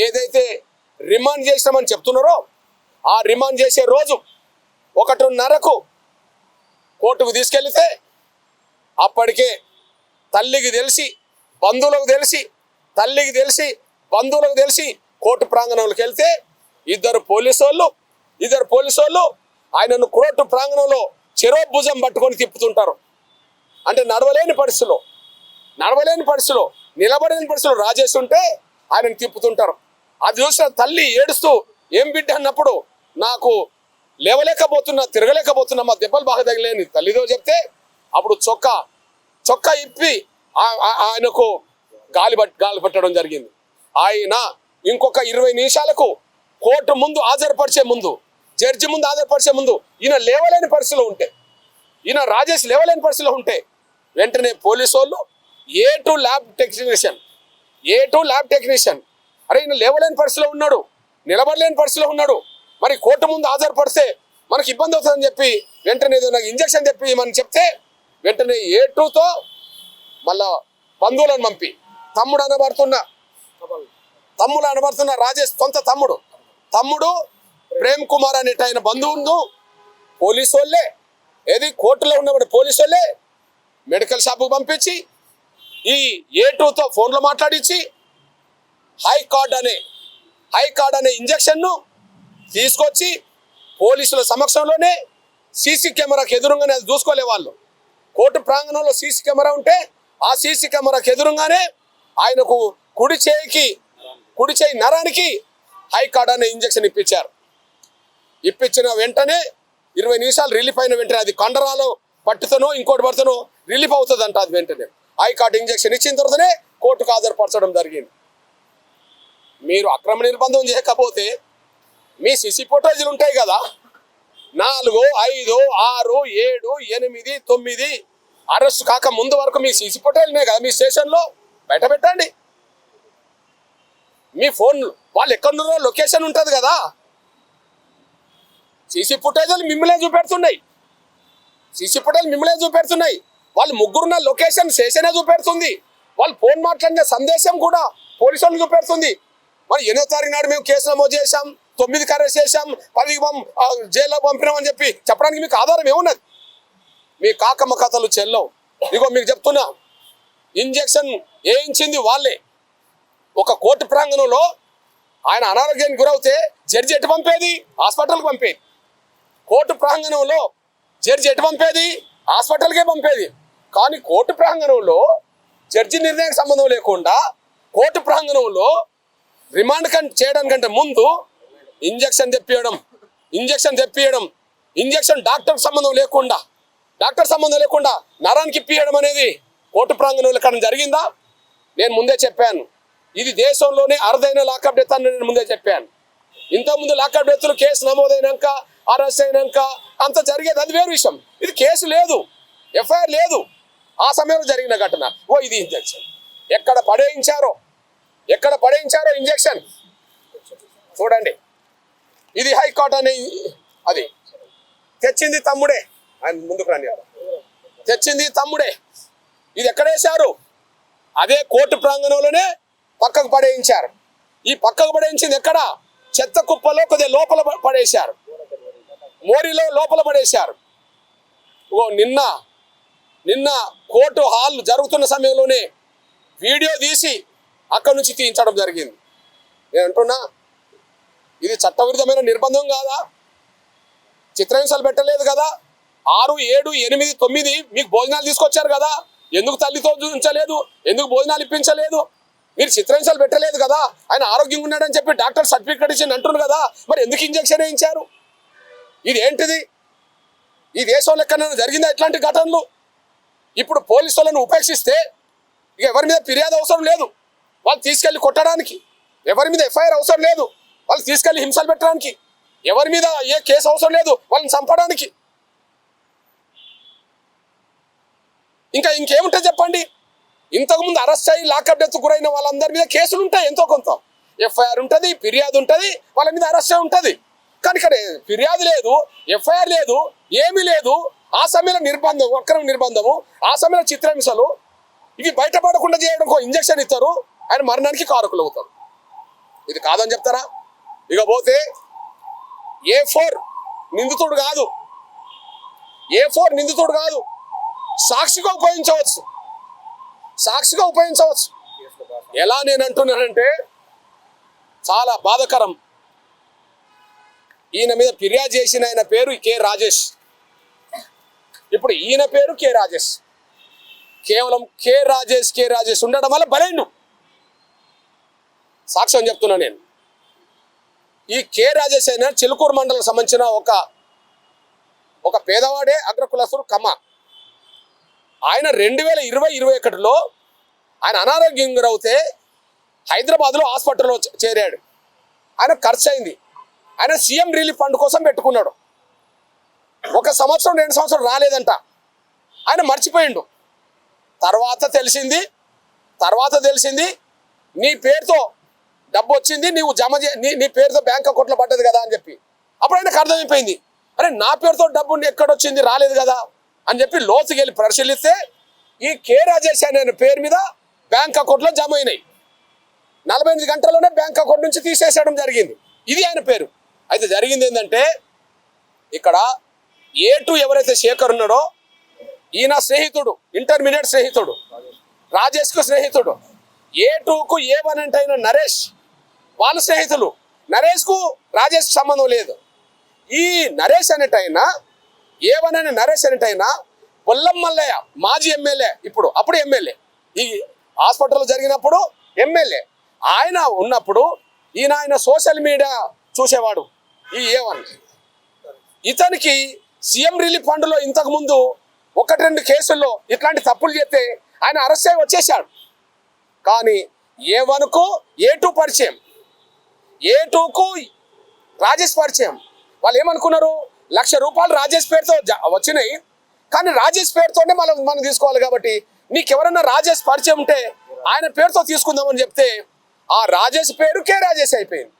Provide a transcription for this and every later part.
ఏదైతే రిమాండ్ చేసినామని చెప్తున్నారో ఆ రిమాండ్ చేసే రోజు 1:30కు కోర్టుకు తీసుకెళ్తే అప్పటికే తల్లికి తెలిసి బంధువులకు తెలిసి తల్లికి తెలిసి బంధువులకు తెలిసి కోర్టు ప్రాంగణంలోకి వెళ్తే ఇద్దరు పోలీసు వాళ్ళు ఆయనను కోర్టు ప్రాంగణంలో చెరో భుజం పట్టుకొని తిప్పుతుంటారు. అంటే నడవలేని పరిస్థితిలో నిలబడలేని పరిస్థితిలో రాజేస్తుంటే ఆయనను తిప్పుతుంటారు. అది చూసిన తల్లి ఏడుస్తూ ఏం బిడ్డ అన్నప్పుడు నాకు లేవలేకపోతున్నా తిరగలేకపోతున్నా మా దెబ్బలు బాగా తగిలేని తల్లిదో చెప్తే అప్పుడు చొక్కా ఇప్పి ఆయనకు గాలి పట్టడం జరిగింది. ఆయన ఇంకొక 20 నిమిషాలకు కోర్టు ముందు హాజరుపరిచే ముందు జడ్జి ముందు హాజరుపరిచే ముందు ఈయన లేవలేని పరిస్థితిలో ఉంటే ఈయన రాజేష్ లేవలేని పరిస్థితిలో ఉంటే వెంటనే పోలీసు వాళ్ళు A2 ల్యాబ్ టెక్నీషియన్ అరే ఈయన లేవలేని పరిస్థితిలో ఉన్నాడు, నిలబడలేని పరిస్థితిలో ఉన్నాడు, మరి కోర్టు ముందు హాజరుపరిస్తే మనకి ఇబ్బంది అవుతుందని చెప్పి వెంటనే ఏదో ఇంజక్షన్ చెప్పి మనం చెప్తే వెంటనే A2తో మళ్ళా బంధువులను పంపి తమ్ముడు అనబడుతున్న రాజేష్ సొంత తమ్ముడు ప్రేమ్ కుమార్ అనేట ఆయన బంధువును పోలీసు వాళ్ళే కోర్టులో ఉన్నప్పుడు పోలీసు వాళ్ళే మెడికల్ షాప్కు పంపించి ఈ A2తో ఫోన్లో మాట్లాడించి హై కార్డ్ అనే ఇంజక్షన్ను తీసుకొచ్చి పోలీసుల సమక్షంలోనే సీసీ కెమెరాకి ఎదురుగానే అది చూసుకోలే వాళ్ళు. కోర్టు ప్రాంగణంలో సీసీ కెమెరా ఉంటే ఆ సీసీ కెమెరాకి ఎదురుగానే ఆయనకు కుడి చేయి నరానికి హై కార్డ్ అనే ఇంజక్షన్ ఇప్పించిన వెంటనే 20 నిమిషాలు రిలీఫ్ అయిన వెంటనే అది కండరాలో పట్టుతనో ఇంకోటి పడుతనో రిలీఫ్ అవుతుంది అంట. అది వెంటనే హై కార్డ్ ఇంజక్షన్ ఇచ్చిన తర్వాతనే కోర్టుకు హాజరుపరచడం జరిగింది. మీరు అక్రమ నిర్బంధం చేయకపోతే మీ సిసి ఫుటేజీలు ఉంటాయి కదా 4, 5, 6, 7, 8, 9 అరెస్ట్ కాక ముందు వరకు మీ సిసి ఫుటేజీలున్నాయి కదా మీ స్టేషన్లో బయట పెట్టండి. మీ ఫోన్ వాళ్ళు ఎక్కడున్నారో లొకేషన్ ఉంటుంది కదా, సిసి ఫుటేజీలు మిమ్మల్నే చూపెడుతున్నాయి. వాళ్ళు ముగ్గురున్న లొకేషన్ స్టేషనే చూపెడుతుంది. వాళ్ళు ఫోన్ మాట్లాడిన సందేశం కూడా పోలీసు వాళ్ళు చూపెడుతుంది. మరి 8వ తారీఖు నాడు మేము కేసు నమోదు చేశాం, 9కి అరెస్ట్ చేశాం, 10కి జైల్లో పంపినామని చెప్పి చెప్పడానికి మీకు ఆధారం ఏమున్నది? మీ కాకమ్మ కథలు చెల్లవు. ఇగో మీకు చెప్తున్నా, ఇంజక్షన్ వేయించింది వాళ్ళే. ఒక కోర్టు ప్రాంగణంలో ఆయన అనారోగ్యానికి గురవుతే జడ్జి ఎటు పంపేది? హాస్పిటల్కి పంపేది. కోర్టు ప్రాంగణంలో జడ్జి ఎటు పంపేది? హాస్పిటల్కే పంపేది. కానీ కోర్టు ప్రాంగణంలో జడ్జి నిర్ణయానికి సంబంధం లేకుండా కోర్టు ప్రాంగణంలో రిమాండ్ చేయడానికంటే ముందు ఇంజక్షన్ తెప్పియడం, ఇంజక్షన్ డాక్టర్ సంబంధం లేకుండా నరానికి ఇప్పియడం అనేది కోర్టు ప్రాంగణంలో ఎక్కడ జరిగిందా? నేను ముందే చెప్పాను, ఇది దేశంలోనే అరుదైన లాకప్ డెత్ అని నేను ముందే చెప్పాను. ఇంతకుముందు లాకప్ డెత్లు కేసు నమోదైనాక అరెస్ట్ అయినాక అంత జరిగేది, అది వేరు విషయం. ఇది కేసు లేదు, ఎఫ్ఐఆర్ లేదు, ఆ సమయంలో జరిగిన ఘటన. ఇది ఇంజక్షన్ ఎక్కడ పడేయించారో ఇంజక్షన్ చూడండి. ఇది హైకోర్టు అనే అది తెచ్చింది తమ్ముడే, ఆయన ముందుకు రండి, తెచ్చింది తమ్ముడే. ఇది ఎక్కడ వేశారు? అదే కోర్టు ప్రాంగణంలోనే పక్కకు పడేయించారు. ఈ పక్కకు పడేయించింది ఎక్కడ? చెత్త కుప్పలో కొద్దిగా లోపల పడేశారు, మోరీలో లోపల పడేశారు. నిన్న కోర్టు హాల్ జరుగుతున్న సమయంలోనే వీడియో తీసి అక్కడి నుంచి తీయించడం జరిగింది. నేను అంటున్నా, ఇది చట్టవిరుద్ధమైన నిర్బంధం కాదా? చిత్రహింసలు పెట్టలేదు కదా? 6, 7, 8, 9 మీకు భోజనాలు తీసుకొచ్చారు కదా, ఎందుకు తల్లితో ఉంచలేదు? ఎందుకు భోజనాలు ఇప్పించలేదు? మీరు చిత్రహింసలు పెట్టలేదు కదా, ఆయన ఆరోగ్యంగా ఉన్నాడని చెప్పి డాక్టర్ సర్టిఫికేట్ ఇచ్చి అంటున్నారు కదా, మరి ఎందుకు ఇంజక్షన్ వేయించారు? ఇది ఏంటిది? ఈ దేశంలో ఎక్కడైనా జరిగిందా ఇట్లాంటి ఘటనలు? ఇప్పుడు పోలీసులను ఉపేక్షిస్తే ఇక ఎవరి మీద ఫిర్యాదు అవసరం లేదు, వాళ్ళు తీసుకెళ్లి కొట్టడానికి. ఎవరి మీద ఎఫ్ఐఆర్ అవసరం లేదు, వాళ్ళు తీసుకెళ్లి హింసలు పెట్టడానికి. ఎవరి మీద ఏ కేసు అవసరం లేదు, వాళ్ళని చంపడానికి. ఇంకేముంటుంది చెప్పండి? ఇంతకుముందు అరెస్ట్ అయ్యి లాకప్ డెత్ గురైన వాళ్ళందరి మీద కేసులు ఉంటాయి, ఎంతో కొంత ఎఫ్ఐఆర్ ఉంటుంది, ఫిర్యాదు ఉంటుంది, వాళ్ళ మీద అరెస్ట్ ఉంటుంది. కానీ ఇక్కడ ఫిర్యాదు లేదు, ఎఫ్ఐఆర్ లేదు, ఏమీ లేదు. ఆ సమయంలో నిర్బంధం, అక్రమ నిర్బంధము, ఆ సమయంలో చిత్రహింసలు, ఇవి బయటపడకుండా చేయడం ఇంజక్షన్ ఇస్తారు, ఆయన మరణానికి కారకులు అవుతారు. ఇది కాదని చెప్తారా? ఇక పోతే A4 నిందితుడు కాదు, A4 నిందితుడు కాదు, సాక్షిగా ఉపయోగించవచ్చు, సాక్షిగా ఉపయోగించవచ్చు. ఎలా నేను అంటున్నానంటే చాలా బాధాకరం. ఈయన మీద ఫిర్యాదు చేసిన ఆయన పేరు కె రాజేష్. ఇప్పుడు ఈయన పేరు కె రాజేష్. కేవలం కె రాజేష్ ఉండడం వల్ల బలైండు. సాక్ష్యం చెప్తున్నా నేను. ఈ కె రాజేష్ అయిన చిలుకూరు మండలం సంబంధించిన ఒక పేదవాడే అగ్రకులస్తుడు కమ్మ. ఆయన 2020-21లో ఆయన అనారోగ్యం గురవుతే హైదరాబాద్లో హాస్పిటల్లో చేరాడు. ఆయన ఖర్చు అయింది. ఆయన సీఎం రిలీఫ్ ఫండ్ కోసం పెట్టుకున్నాడు. 1 సంవత్సరం 2 సంవత్సరం రాలేదంట. ఆయన మర్చిపోయిండు. తర్వాత తెలిసింది నీ పేరుతో డబ్బు వచ్చింది, నీవు జమ నీ పేరుతో బ్యాంక్ అకౌంట్లో పడ్డది కదా అని చెప్పి. అప్పుడు ఆయనకు అర్థమైపోయింది, అరే నా పేరుతో డబ్బు ఎక్కడొచ్చింది, రాలేదు కదా అని చెప్పి లోతుకి వెళ్ళి పరిశీలిస్తే ఈ కె రాజేష్ అనే పేరు మీద బ్యాంక్ అకౌంట్లో జమ అయినాయి. 48 గంటల్లోనే బ్యాంక్ అకౌంట్ నుంచి తీసేసేయడం జరిగింది. ఇది ఆయన పేరు. అయితే జరిగింది ఏంటంటే ఇక్కడ A2 ఎవరైతే శేఖర్ ఉన్నాడో ఈయన స్నేహితుడు, ఇంటర్మీడియట్ స్నేహితుడు, రాజేష్కు స్నేహితుడు. A2కు A1 అంటే అయిన నరేష్ వాళ్ళ స్నేహితులు. నరేష్కు రాజేష్కు సంబంధం లేదు. ఈ నరేష్ అనేటైనా A1 అనే నరేష్ అనేటైనా బొల్లం మల్లయ్య మాజీ ఎమ్మెల్యే, అప్పుడు ఎమ్మెల్యే, ఈ హాస్పిటల్ జరిగినప్పుడు ఎమ్మెల్యే. ఆయన ఉన్నప్పుడు ఆయన సోషల్ మీడియా చూసేవాడు. ఈ A1 ఇతనికి సీఎం రిలీఫ్ ఫండ్లో ఇంతకు ముందు 1-2 కేసుల్లో ఇట్లాంటి తప్పులు చేస్తే ఆయన అరెస్ట్ అయి వచ్చేసాడు. కానీ A1కు A2 పరిచయం, A2కు రాజేష్ పరిచయం. వాళ్ళు ఏమనుకున్నారు, ₹1,00,000 రాజేష్ పేరుతో వచ్చినాయి, కానీ రాజేష్ పేరుతోనే మనం తీసుకోవాలి కాబట్టి నీకు ఎవరన్నా రాజేష్ పరిచయం ఉంటే ఆయన పేరుతో తీసుకుందామని చెప్తే ఆ రాజేష్ పేరు కె రాజేష్ అయిపోయింది.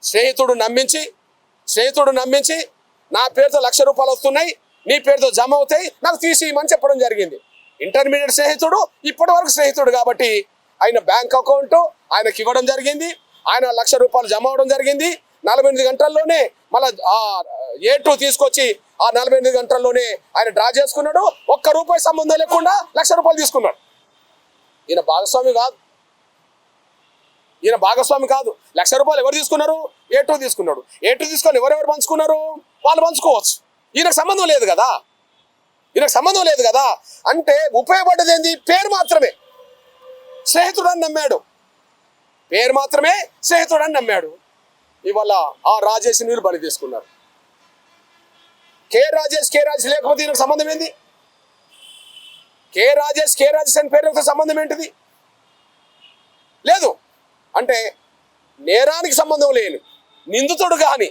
స్నేహితుడు నమ్మించి నా పేరుతో ₹1,00,000 వస్తున్నాయి, నీ పేరుతో జమ అవుతాయి, నాకు తీసిమని చెప్పడం జరిగింది. ఇంటర్మీడియట్ స్నేహితుడు, ఇప్పటి వరకు స్నేహితుడు కాబట్టి ఆయన బ్యాంక్ అకౌంట్ ఆయనకి ఇవ్వడం జరిగింది. ఆయన ₹1,00,000 జమ అవడం జరిగింది. 48 గంటల్లోనే మళ్ళీ A2 తీసుకొచ్చి ఆ 48 గంటల్లోనే ఆయన డ్రా చేసుకున్నాడు. ₹1 సంబంధం లేకుండా ₹1,00,000 తీసుకున్నాడు. ఈయన భాగస్వామి కాదు. ₹1,00,000 ఎవరు తీసుకున్నారు? A2 తీసుకున్నాడు. A2 తీసుకొని ఎవరెవరు పంచుకున్నారు? వాళ్ళు పంచుకోవచ్చు. ఈయనకు సంబంధం లేదు కదా. అంటే ఉపయోగపడ్డది ఏంది? పేరు మాత్రమే. స్నేహితుడని నమ్మాడు. ఇవాళ ఆ రాజేష్ నీళ్ళు బలి తీసుకున్నారు. కె రాజేష్ లేకపోతే ఈయనకు సంబంధం ఏంది? కె రాజేష్ అని పేరుతో సంబంధం ఏంటిది? లేదు. అంటే నేరానికి సంబంధం లేని నిందితుడు కానీ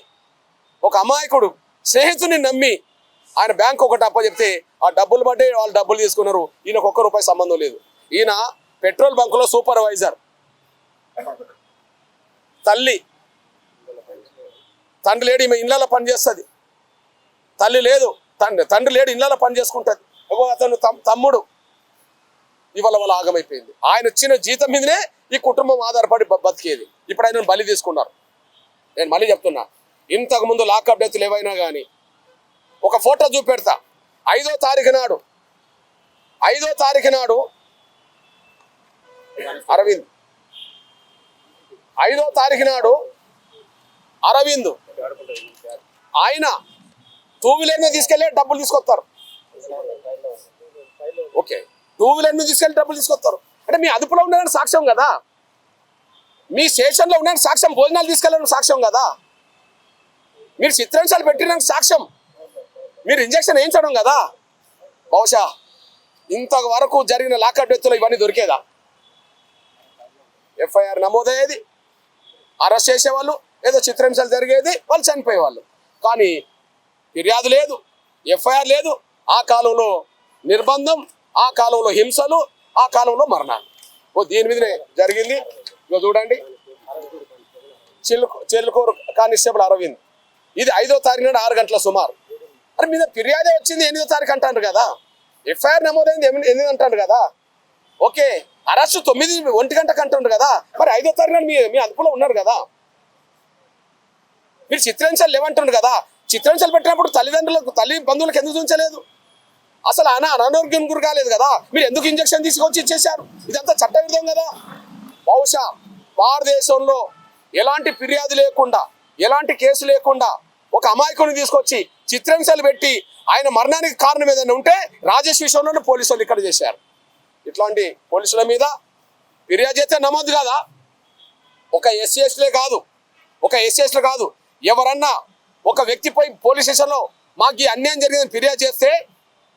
ఒక అమాయకుడు స్నేహితుడిని నమ్మి ఆయన బ్యాంక్ ఒకటి అప్పచెప్తే ఆ డబ్బులు బట్టే వాళ్ళు డబ్బులు తీసుకున్నారు. ఈయనకు ₹1 సంబంధం లేదు. ఈయన పెట్రోల్ బంకులో సూపర్వైజర్. తండ్రి లేడు, ఈమె ఇళ్ళలో పని చేస్తుంది. తండ్రి లేడు, ఇళ్ళలో పని చేసుకుంటుంది. అతను తమ్ముడు. ఇవాళ వాళ్ళ ఆగమైపోయింది. ఆయన వచ్చిన జీతం మీదనే ఈ కుటుంబం ఆధారపడి బతికేది. ఇప్పుడు ఆయన బలి తీసుకున్నారు. నేను మళ్ళీ చెప్తున్నా, ఇంతకు ముందు లాకప్ డెత్లు ఏవైనా కానీ ఒక ఫోటో చూపెడతా. 5వ తారీఖు నాడు అరవింద్, 5వ తారీఖు నాడు అరవింద్ ఆయన 2 వీలర్ని తీసుకెళ్ళి డబ్బులు తీసుకొస్తారు. ఓకే, 2 వీలర్ని తీసుకెళ్ళి డబ్బులు తీసుకొస్తారు. అంటే మీ అదుపులో ఉండడానికి సాక్ష్యం కదా, మీ స్టేషన్లో ఉండడానికి సాక్ష్యం, భోజనాలు తీసుకెళ్ళడానికి సాక్ష్యం కదా, మీరు చిత్రాంశాలు పెట్టడానికి సాక్ష్యం, మీరు ఇంజక్షన్ వేయించడం కదా. బహుశా ఇంతవరకు జరిగిన లాకప్ డెత్తులో ఇవన్నీ దొరికేదా? FIR నమోదయ్యేది, అరెస్ట్ చేసేవాళ్ళు, ఏదో చిత్రాంశాలు జరిగేది, వాళ్ళు చనిపోయేవాళ్ళు. కానీ ఫిర్యాదు లేదు, FIR లేదు. ఆ కాలంలో నిర్బంధం, ఆ కాలంలో హింసలు, ఆ కాలంలో మరణాలు. దీని మీదనే జరిగింది. ఇక చూడండి, చిలుకూరు కానిస్టేబుల్ అరవింద్. ఇది 5వ తారీఖు నాడు 6 గంటల సుమారు. అరే మీద ఫిర్యాదే వచ్చింది 8వ తారీఖు అంటారు కదా, FIR నమోదైంది 8 అంటారు కదా. ఓకే, అరెస్ట్ 1 గంటకు అంటుండ్రు కదా, మరి 5వ తారీఖు మీ మీ అదుపులో ఉన్నారు కదా. మీరు చిత్రహింసలు లేవంటుండ్రు కదా, చిత్రహింసలు పెట్టినప్పుడు తల్లిదండ్రులకు బంధువులకు ఎందుకు ఉంచలేదు? అసలు అనారోగ్యం గురి కాలేదు కదా, మీరు ఎందుకు ఇంజక్షన్ తీసుకొచ్చి ఇచ్చేశారు? ఇదంతా చట్టవిరుద్ధం కదా. బహుశా భారతదేశంలో ఎలాంటి ఫిర్యాదు లేకుండా, ఎలాంటి కేసు లేకుండా ఒక అమాయకుని తీసుకొచ్చి చిత్రహింసలు పెట్టి ఆయన మరణానికి కారణం ఏదైనా ఉంటే రాజేష్ విషయంలోనే పోలీసు వాళ్ళు ఇక్కడ చేశారు. ఇట్లాంటి పోలీసుల మీద ఫిర్యాదు చేస్తే నమోదు కాదా? ఒక ఎస్సీఎస్లే కాదు, ఎవరన్నా ఒక వ్యక్తిపై పోలీస్ స్టేషన్లో మాకు ఈ అన్యాయం జరిగిందని ఫిర్యాదు చేస్తే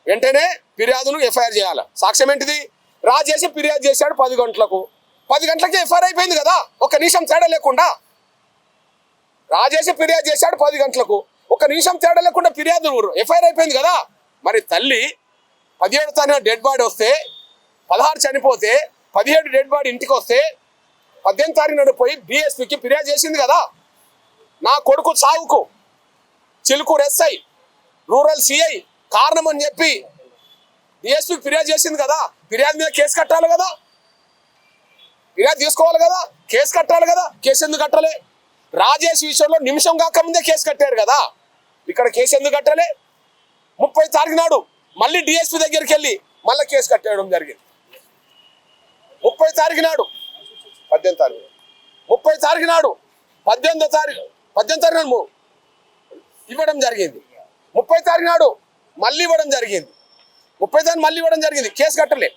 వెంటనే ఫిర్యాదును ఎఫ్ఐఆర్ చేయాలి. సాక్ష్యం ఏంటిది? రాజేష్ ఫిర్యాదు చేశాడు 10 గంటలకు, 10 గంటలకి ఎఫ్ఐఆర్ అయిపోయింది కదా, ఒక నిమిషం తేడా లేకుండా. రాజేష్ ఫిర్యాదు చేశాడు 10 గంటలకు, ఒక నిమిషం తేడా లేకుండా ఫిర్యాదు ఎఫ్ఐఆర్ అయిపోయింది కదా. మరి తల్లి 17వ తారీఖున డెడ్ బాడీ వస్తే, 16 చనిపోతే, 17 డెడ్ బాడీ ఇంటికి వస్తే 18వ తారీఖున పోయి డిఎస్పీకి ఫిర్యాదు చేసింది కదా. నా కొడుకు సాగుకు చిలుకూరు ఎస్ఐ రూరల్ సిఐ కారణం అని చెప్పి డిఎస్పీకి ఫిర్యాదు చేసింది కదా. ఫిర్యాదు మీద కేసు కట్టాలి కదా, ఫిర్యాదు తీసుకోవాలి కదా, కేసు కట్టాలి కదా. కేసు ఎందుకు కట్టాలి? రాజేష్ విషయంలో నిమిషం కాకముందే కేసు కట్టారు కదా, ఇక్కడ కేసు ఎందుకు కట్టాలి? 30వ తారీఖు నాడు మళ్ళీ డిఎస్పీ దగ్గరికి వెళ్ళి మళ్ళీ కేసు కట్టేయడం జరిగింది. 30వ తారీఖు నాడు 18వ తారీఖు 30వ తారీఖు నాడు 18వ తారీఖు ఇవ్వడం జరిగింది. 30వ తారీఖు నాడు మళ్ళీ ఇవ్వడం జరిగింది. 30వ తారీఖు మళ్ళీ ఇవ్వడం జరిగింది. కేసు కట్టలే.